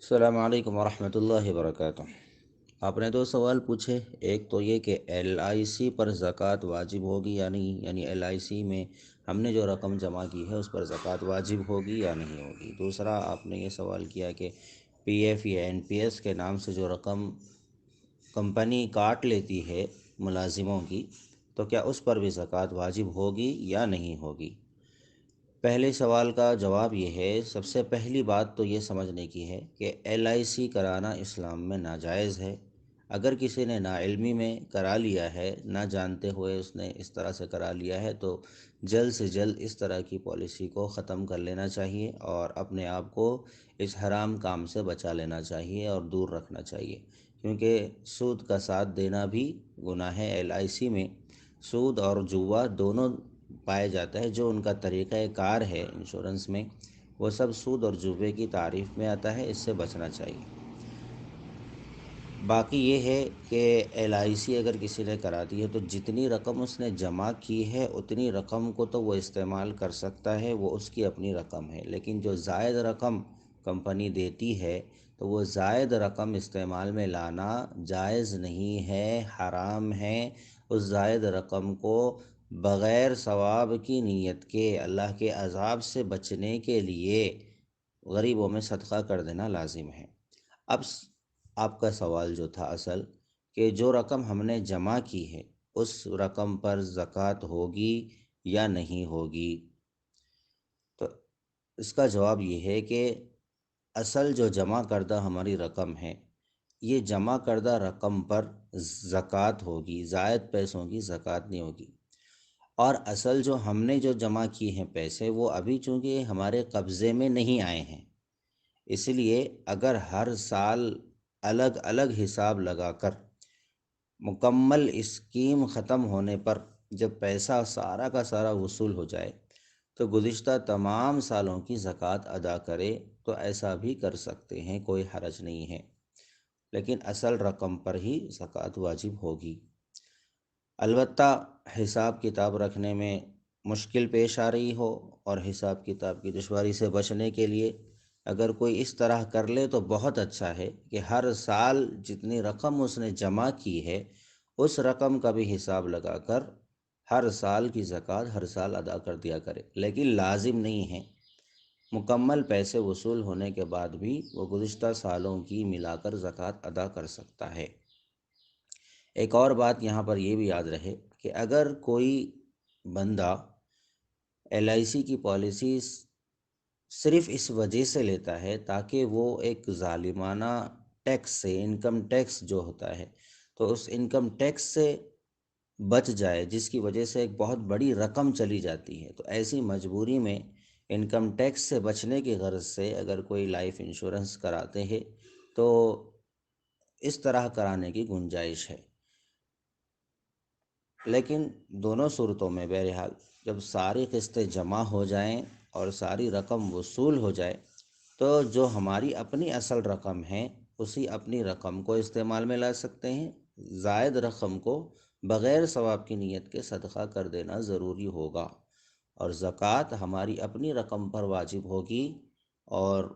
السلام علیکم ورحمۃ اللہ وبرکاتہ۔ آپ نے دو سوال پوچھے، ایک تو یہ کہ ایل آئی سی پر زکوٰۃ واجب ہوگی یا نہیں، یعنی ایل آئی سی میں ہم نے جو رقم جمع کی ہے اس پر زکوٰۃ واجب ہوگی یا نہیں ہوگی۔ دوسرا آپ نے یہ سوال کیا کہ پی ایف یا این پی ایس کے نام سے جو رقم کمپنی کاٹ لیتی ہے ملازموں کی، تو کیا اس پر بھی زکوٰۃ واجب ہوگی یا نہیں ہوگی۔ پہلے سوال کا جواب یہ ہے، سب سے پہلی بات تو یہ سمجھنے کی ہے کہ ایل آئی سی کرانا اسلام میں ناجائز ہے۔ اگر کسی نے ناعلمی میں کرا لیا ہے، نہ جانتے ہوئے اس نے اس طرح سے کرا لیا ہے، تو جلد سے جلد اس طرح کی پالیسی کو ختم کر لینا چاہیے اور اپنے آپ کو اس حرام کام سے بچا لینا چاہیے اور دور رکھنا چاہیے، کیونکہ سود کا ساتھ دینا بھی گناہ ہے۔ ایل آئی سی میں سود اور جوا دونوں پائے جاتا ہے۔ جو ان کا طریقہ کار ہے انشورنس میں، وہ سب سود اور جوے کی تعریف میں آتا ہے، اس سے بچنا چاہیے۔ باقی یہ ہے کہ ایل آئی سی اگر کسی نے کرا دی ہے تو جتنی رقم اس نے جمع کی ہے اتنی رقم کو تو وہ استعمال کر سکتا ہے، وہ اس کی اپنی رقم ہے، لیکن جو زائد رقم کمپنی دیتی ہے تو وہ زائد رقم استعمال میں لانا جائز نہیں ہے، حرام ہے۔ اس زائد رقم کو بغیر ثواب کی نیت کے اللہ کے عذاب سے بچنے کے لیے غریبوں میں صدقہ کر دینا لازم ہے۔ اب آپ کا سوال جو تھا اصل، کہ جو رقم ہم نے جمع کی ہے اس رقم پر زکوٰۃ ہوگی یا نہیں ہوگی، تو اس کا جواب یہ ہے کہ اصل جو جمع کردہ ہماری رقم ہے، یہ جمع کردہ رقم پر زکوٰۃ ہوگی، زائد پیسوں کی زکوٰۃ نہیں ہوگی۔ اور اصل جو ہم نے جو جمع کی ہیں پیسے، وہ ابھی چونکہ ہمارے قبضے میں نہیں آئے ہیں، اس لیے اگر ہر سال الگ الگ حساب لگا کر مکمل اسکیم ختم ہونے پر جب پیسہ سارا کا سارا وصول ہو جائے تو گزشتہ تمام سالوں کی زکوٰۃ ادا کرے، تو ایسا بھی کر سکتے ہیں، کوئی حرج نہیں ہے، لیکن اصل رقم پر ہی زکوٰۃ واجب ہوگی۔ البتہ حساب کتاب رکھنے میں مشکل پیش آ رہی ہو اور حساب کتاب کی دشواری سے بچنے کے لیے اگر کوئی اس طرح کر لے تو بہت اچھا ہے کہ ہر سال جتنی رقم اس نے جمع کی ہے اس رقم کا بھی حساب لگا کر ہر سال کی زکوٰۃ ہر سال ادا کر دیا کرے، لیکن لازم نہیں ہے۔ مکمل پیسے وصول ہونے کے بعد بھی وہ گزشتہ سالوں کی ملا کر زکوٰۃ ادا کر سکتا ہے۔ ایک اور بات یہاں پر یہ بھی یاد رہے کہ اگر کوئی بندہ ایل آئی سی کی پالیسی صرف اس وجہ سے لیتا ہے تاکہ وہ ایک ظالمانہ ٹیکس سے، انکم ٹیکس جو ہوتا ہے، تو اس انکم ٹیکس سے بچ جائے، جس کی وجہ سے ایک بہت بڑی رقم چلی جاتی ہے، تو ایسی مجبوری میں انکم ٹیکس سے بچنے کی غرض سے اگر کوئی لائف انشورنس کراتے ہیں تو اس طرح کرانے کی گنجائش ہے۔ لیکن دونوں صورتوں میں بہرحال جب ساری قسطیں جمع ہو جائیں اور ساری رقم وصول ہو جائے تو جو ہماری اپنی اصل رقم ہے اسی اپنی رقم کو استعمال میں لا سکتے ہیں، زائد رقم کو بغیر ثواب کی نیت کے صدقہ کر دینا ضروری ہوگا، اور زکوٰۃ ہماری اپنی رقم پر واجب ہوگی اور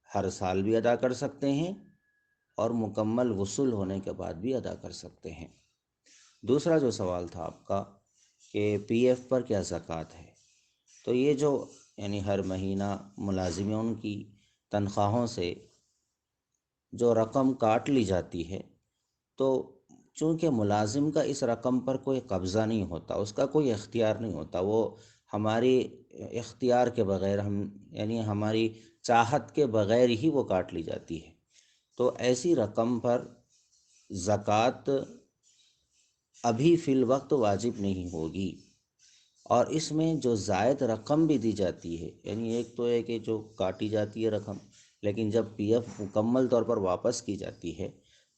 ہر سال بھی ادا کر سکتے ہیں اور مکمل وصول ہونے کے بعد بھی ادا کر سکتے ہیں۔ دوسرا جو سوال تھا آپ کا کہ پی ایف پر کیا زکوٰۃ ہے، تو یہ جو یعنی ہر مہینہ ملازموں کی تنخواہوں سے جو رقم کاٹ لی جاتی ہے، تو چونکہ ملازم کا اس رقم پر کوئی قبضہ نہیں ہوتا، اس کا کوئی اختیار نہیں ہوتا، وہ ہماری اختیار کے بغیر یعنی ہماری چاہت کے بغیر ہی وہ کاٹ لی جاتی ہے، تو ایسی رقم پر زکوٰۃ ابھی فی الوقت واجب نہیں ہوگی۔ اور اس میں جو زائد رقم بھی دی جاتی ہے، یعنی ایک تو ہے کہ جو کاٹی جاتی ہے رقم، لیکن جب پی ایف مکمل طور پر واپس کی جاتی ہے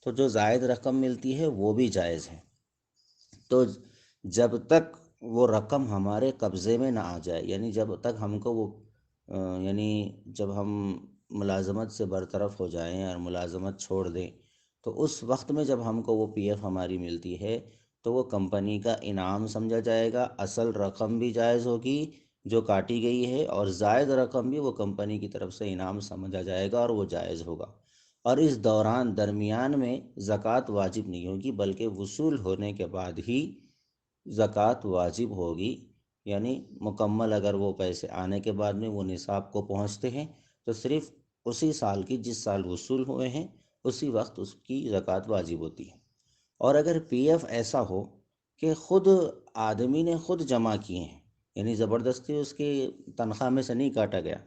تو جو زائد رقم ملتی ہے وہ بھی جائز ہے۔ تو جب تک وہ رقم ہمارے قبضے میں نہ آ جائے، یعنی جب تک ہم کو وہ یعنی جب ہم ملازمت سے برطرف ہو جائیں اور ملازمت چھوڑ دیں، تو اس وقت میں جب ہم کو وہ پی ایف ہماری ملتی ہے تو وہ کمپنی کا انعام سمجھا جائے گا، اصل رقم بھی جائز ہوگی جو کاٹی گئی ہے، اور زائد رقم بھی وہ کمپنی کی طرف سے انعام سمجھا جائے گا اور وہ جائز ہوگا۔ اور اس دوران درمیان میں زکوٰۃ واجب نہیں ہوگی، بلکہ وصول ہونے کے بعد ہی زکوٰۃ واجب ہوگی۔ یعنی مکمل اگر وہ پیسے آنے کے بعد میں وہ نصاب کو پہنچتے ہیں تو صرف اسی سال کی، جس سال وصول ہوئے ہیں اسی وقت اس کی زکوٰۃ واجب ہوتی ہے۔ اور اگر پی ایف ایسا ہو کہ خود آدمی نے خود جمع کیے ہیں، یعنی زبردستی اس کی تنخواہ میں سے نہیں کاٹا گیا،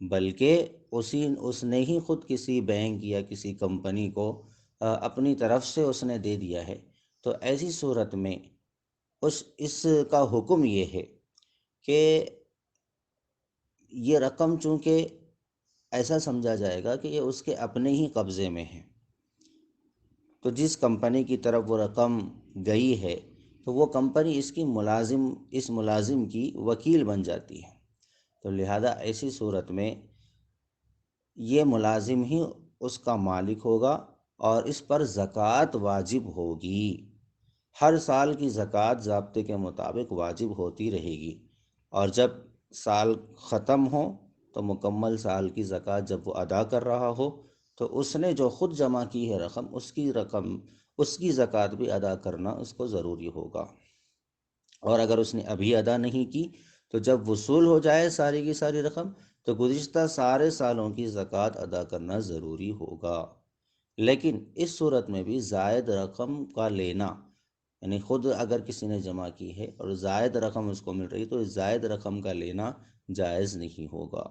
بلکہ اس نے ہی خود کسی بینک یا کسی کمپنی کو اپنی طرف سے اس نے دے دیا ہے، تو ایسی صورت میں اس کا حکم یہ ہے کہ یہ رقم چونکہ ایسا سمجھا جائے گا کہ یہ اس کے اپنے ہی قبضے میں ہے، تو جس کمپنی کی طرف وہ رقم گئی ہے تو وہ کمپنی اس ملازم کی وکیل بن جاتی ہے، تو لہذا ایسی صورت میں یہ ملازم ہی اس کا مالک ہوگا اور اس پر زکوٰۃ واجب ہوگی۔ ہر سال کی زکوٰۃ ضابطے کے مطابق واجب ہوتی رہے گی، اور جب سال ختم ہو تو مکمل سال کی زکوٰۃ جب وہ ادا کر رہا ہو تو اس نے جو خود جمع کی ہے رقم اس کی زکوٰۃ بھی ادا کرنا اس کو ضروری ہوگا۔ اور اگر اس نے ابھی ادا نہیں کی تو جب وصول ہو جائے ساری کی ساری رقم تو گزشتہ سارے سالوں کی زکوٰۃ ادا کرنا ضروری ہوگا۔ لیکن اس صورت میں بھی زائد رقم کا لینا، یعنی خود اگر کسی نے جمع کی ہے اور زائد رقم اس کو مل رہی تو اس زائد رقم کا لینا جائز نہیں ہوگا۔